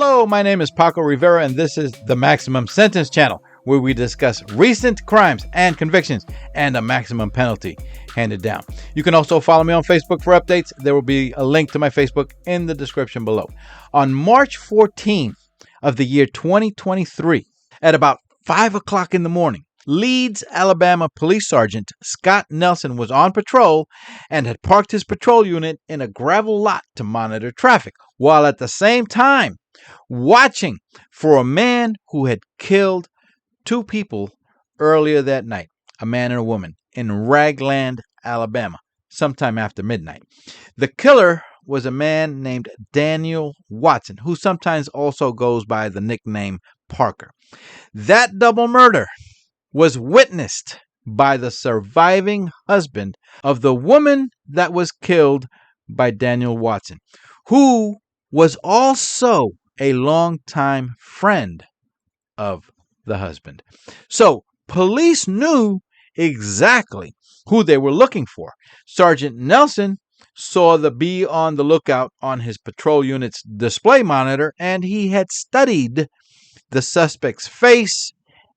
Hello, my name is Paco Rivera, and this is the Maximum Sentence Channel, where we discuss recent crimes and convictions and a maximum penalty handed down. You can also follow me on Facebook for updates. There will be a link to my Facebook in the description below. On March 14th of the year 2023, at about 5 o'clock in the morning, Leeds, Alabama Police Sergeant Scott Nelson was on patrol and had parked his patrol unit in a gravel lot to monitor traffic, while at the same time watching for a man who had killed two people earlier that night, a man and a woman, in Ragland, Alabama, sometime after midnight. The killer was a man named Daniel Watson, who sometimes also goes by the nickname Parker. That double murder was witnessed by the surviving husband of the woman that was killed by Daniel Watson, who was also a longtime friend of the husband. So police knew exactly who they were looking for. Sergeant Nelson saw the be on the lookout on his patrol unit's display monitor, and he had studied the suspect's face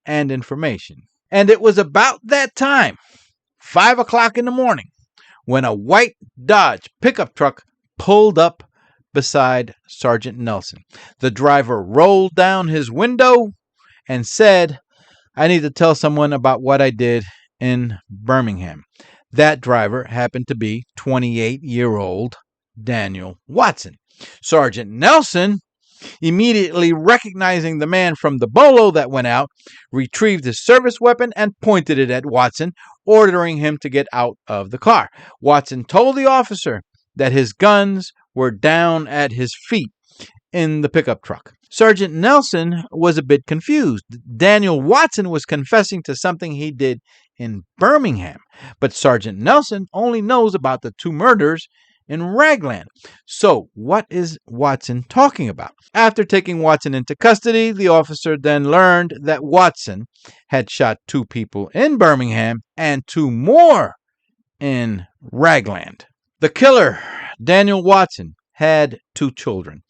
and information. And it was about that time, 5 o'clock in the morning, when a white Dodge pickup truck pulled up beside Sergeant Nelson. The driver rolled down his window and said, "I need to tell someone about what I did in Birmingham." That driver happened to be 28-year-old Daniel Watson. Sergeant Nelson, immediately recognizing the man from the bolo that went out, retrieved his service weapon and pointed it at Watson, ordering him to get out of the car. Watson told the officer that his guns were down at his feet in the pickup truck. Sergeant Nelson was a bit confused. Daniel Watson was confessing to something he did in Birmingham, but Sergeant Nelson only knows about the two murders in Ragland. So what is Watson talking about? After taking Watson into custody, the officer then learned that Watson had shot two people in Birmingham and two more in Ragland. The killer, Daniel Watson, had two children,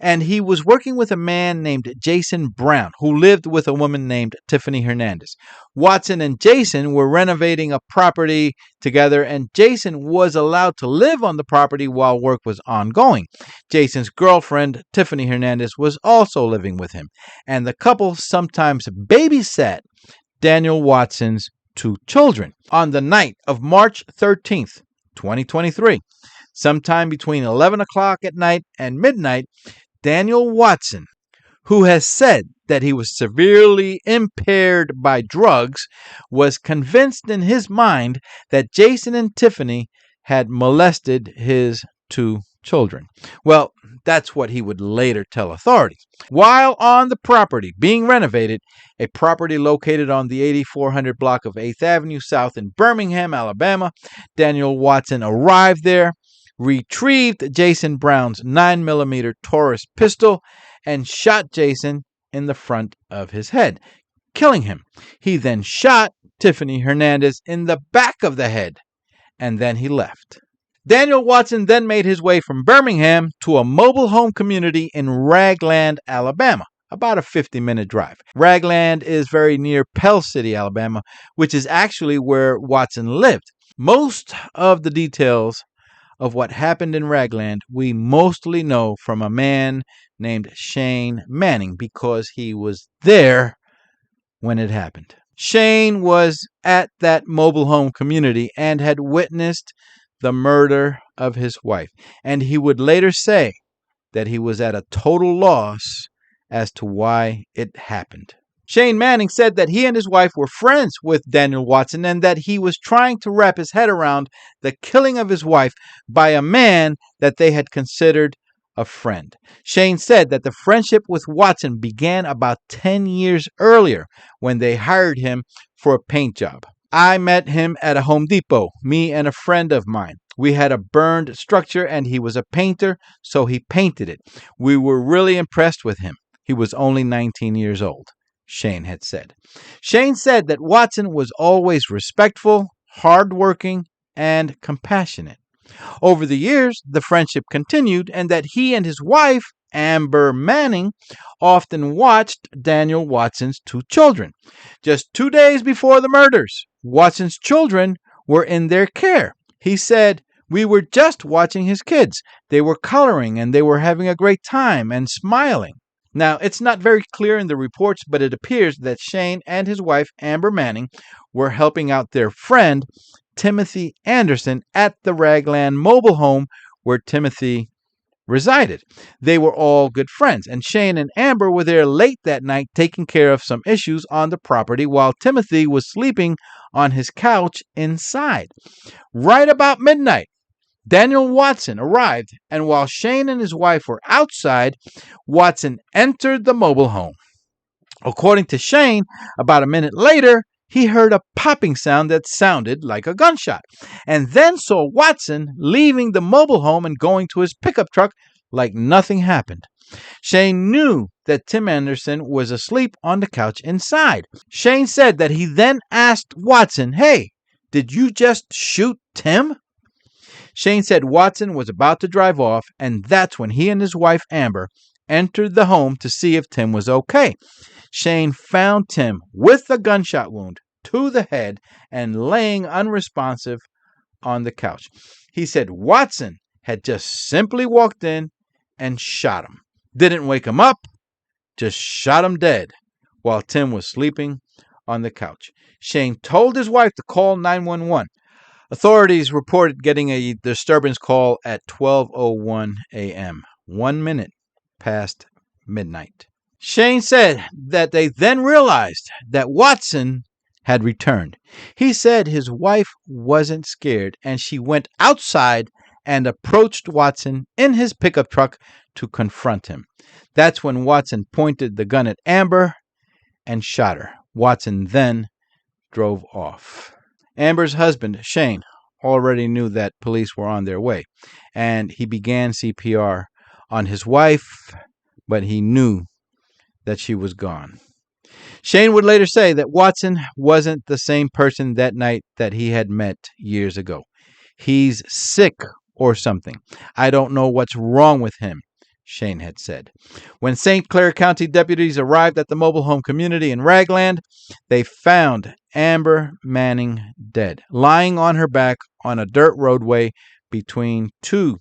and he was working with a man named Jason Brown, who lived with a woman named Tiffany Hernandez. Watson and Jason were renovating a property together, and Jason was allowed to live on the property while work was ongoing. Jason's girlfriend, Tiffany Hernandez, was also living with him, and the couple sometimes babysat Daniel Watson's two children. On the night of March 13th, 2023, sometime between 11 o'clock at night and midnight, Daniel Watson, who has said that he was severely impaired by drugs, was convinced in his mind that Jason and Tiffany had molested his two children. Well, that's what he would later tell authorities. While on the property being renovated, a property located on the 8400 block of 8th Avenue South in Birmingham, Alabama, Daniel Watson arrived there, retrieved Jason Brown's 9mm Taurus pistol, and shot Jason in the front of his head, killing him. He then shot Tiffany Hernandez in the back of the head, and then he left. Daniel Watson then made his way from Birmingham to a mobile home community in Ragland, Alabama, about a 50-minute drive. Ragland is very near Pell City, Alabama, which is actually where Watson lived. Most of the details of what happened in Ragland we mostly know from a man named Shane Manning, because he was there when it happened. Shane was at that mobile home community and had witnessed the murder of his wife, and he would later say that he was at a total loss as to why it happened. Shane Manning said that he and his wife were friends with Daniel Watson and that he was trying to wrap his head around the killing of his wife by a man that they had considered a friend. Shane said that the friendship with Watson began about 10 years earlier when they hired him for a paint job. "I met him at a Home Depot, me and a friend of mine. We had a burned structure and he was a painter, so he painted it. We were really impressed with him. He was only 19 years old." Shane had said. Shane said that Watson was always respectful, hardworking, and compassionate. Over the years, the friendship continued, and that he and his wife Amber Manning often watched Daniel Watson's two children. Just 2 days before the murders, Watson's children were in their care. He said, "We were just watching his kids. They were coloring and they were having a great time and smiling." Now, it's not very clear in the reports, but it appears that Shane and his wife, Amber Manning, were helping out their friend, Timothy Anderson, at the Ragland mobile home where Timothy resided. They were all good friends, and Shane and Amber were there late that night taking care of some issues on the property while Timothy was sleeping on his couch inside. Right about midnight, Daniel Watson arrived, and while Shane and his wife were outside, Watson entered the mobile home. According to Shane, about a minute later, he heard a popping sound that sounded like a gunshot, and then saw Watson leaving the mobile home and going to his pickup truck like nothing happened. Shane knew that Tim Anderson was asleep on the couch inside. Shane said that he then asked Watson, "Hey, did you just shoot Tim?" Shane said Watson was about to drive off, and that's when he and his wife Amber entered the home to see if Tim was okay. Shane found Tim with a gunshot wound to the head and laying unresponsive on the couch. He said Watson had just simply walked in and shot him. Didn't wake him up, just shot him dead while Tim was sleeping on the couch. Shane told his wife to call 911. Authorities reported getting a disturbance call at 12:01 a.m., 1 minute past midnight. Shane said that they then realized that Watson had returned. He said his wife wasn't scared, and she went outside and approached Watson in his pickup truck to confront him. That's when Watson pointed the gun at Amber and shot her. Watson then drove off. Amber's husband, Shane, already knew that police were on their way, and he began CPR on his wife, but he knew that she was gone. Shane would later say that Watson wasn't the same person that night that he had met years ago. "He's sick or something. I don't know what's wrong with him," Shane had said. When St. Clair County deputies arrived at the mobile home community in Ragland, they found Amber Manning dead, lying on her back on a dirt roadway between two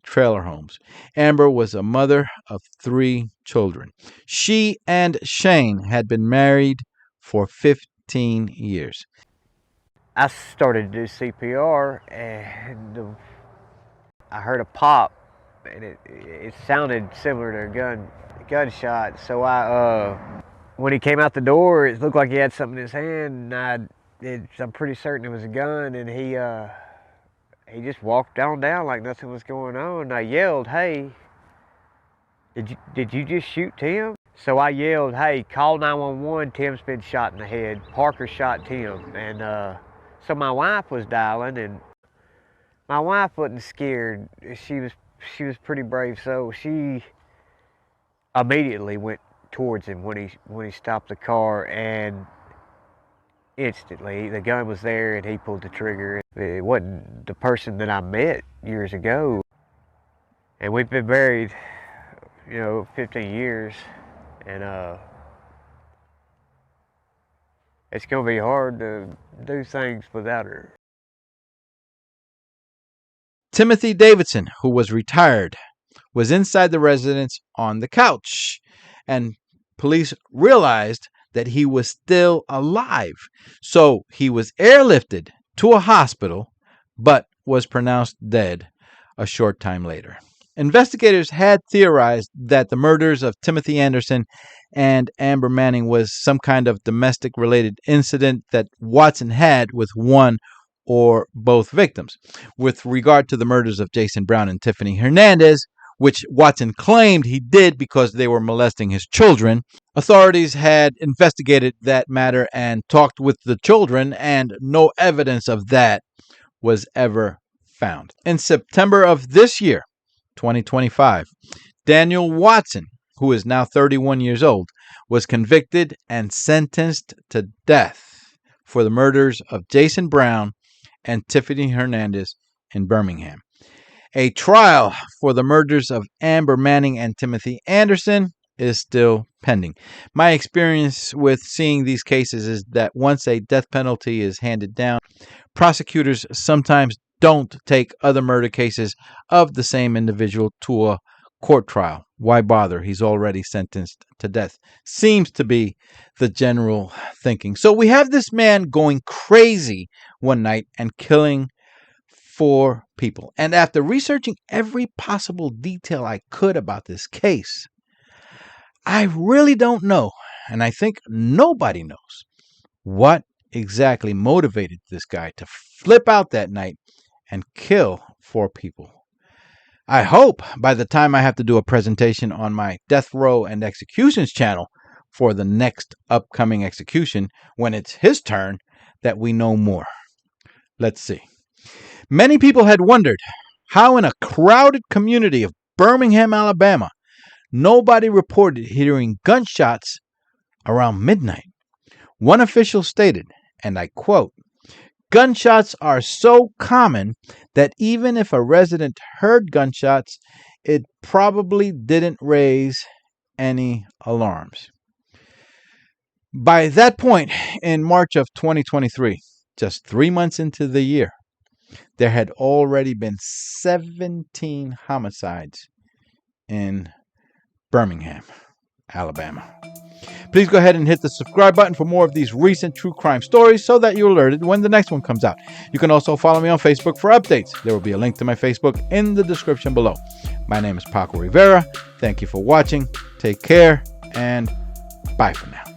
trailer homes. Amber was a mother of 3 children. She and Shane had been married for 15 years. I started to do CPR, and I heard a pop, and it sounded similar to a gunshot. So when he came out the door, it looked like he had something in his hand, and I'm pretty certain it was a gun, and he just walked down like nothing was going on. I yelled, "Hey, did you just shoot Tim?" So I yelled, "Hey, call 911. Tim's been shot in the head. Parker shot Tim." And so my wife was dialing, and my wife wasn't scared. She was pretty brave, so she immediately went towards him when he stopped the car, and instantly the gun was there and he pulled the trigger. It wasn't the person that I met years ago, and we've been married 15 years, and it's gonna be hard to do things without her. Timothy Davidson, who was retired, was inside the residence on the couch, and police realized that he was still alive. So he was airlifted to a hospital, but was pronounced dead a short time later. Investigators had theorized that the murders of Timothy Anderson and Amber Manning was some kind of domestic-related incident that Watson had with one or both victims. With regard to the murders of Jason Brown and Tiffany Hernandez, which Watson claimed he did because they were molesting his children, authorities had investigated that matter and talked with the children, and no evidence of that was ever found. In September of this year, 2025, Daniel Watson, who is now 31 years old, was convicted and sentenced to death for the murders of Jason Brown and Tiffany Hernandez in Birmingham. A trial for the murders of Amber Manning and Timothy Anderson is still pending. My experience with seeing these cases is that once a death penalty is handed down, prosecutors sometimes don't take other murder cases of the same individual to a court trial. Why bother? He's already sentenced to death. Seems to be the general thinking. So we have this man going crazy one night and killing 4 people. And after researching every possible detail I could about this case, I really don't know, and I think nobody knows, what exactly motivated this guy to flip out that night and kill 4 people. I hope by the time I have to do a presentation on my Death Row and Executions channel for the next upcoming execution, when it's his turn, that we know more. Let's see. Many people had wondered how in a crowded community of Birmingham, Alabama, nobody reported hearing gunshots around midnight. One official stated, and I quote, "Gunshots are so common that even if a resident heard gunshots, it probably didn't raise any alarms." By that point, in March of 2023, just 3 months into the year, there had already been 17 homicides in Birmingham, Alabama. Please go ahead and hit the subscribe button for more of these recent true crime stories so that you're alerted when the next one comes out. You can also follow me on Facebook for updates. There will be a link to my Facebook in the description below. My name is Paco Rivera. Thank you for watching. Take care and bye for now.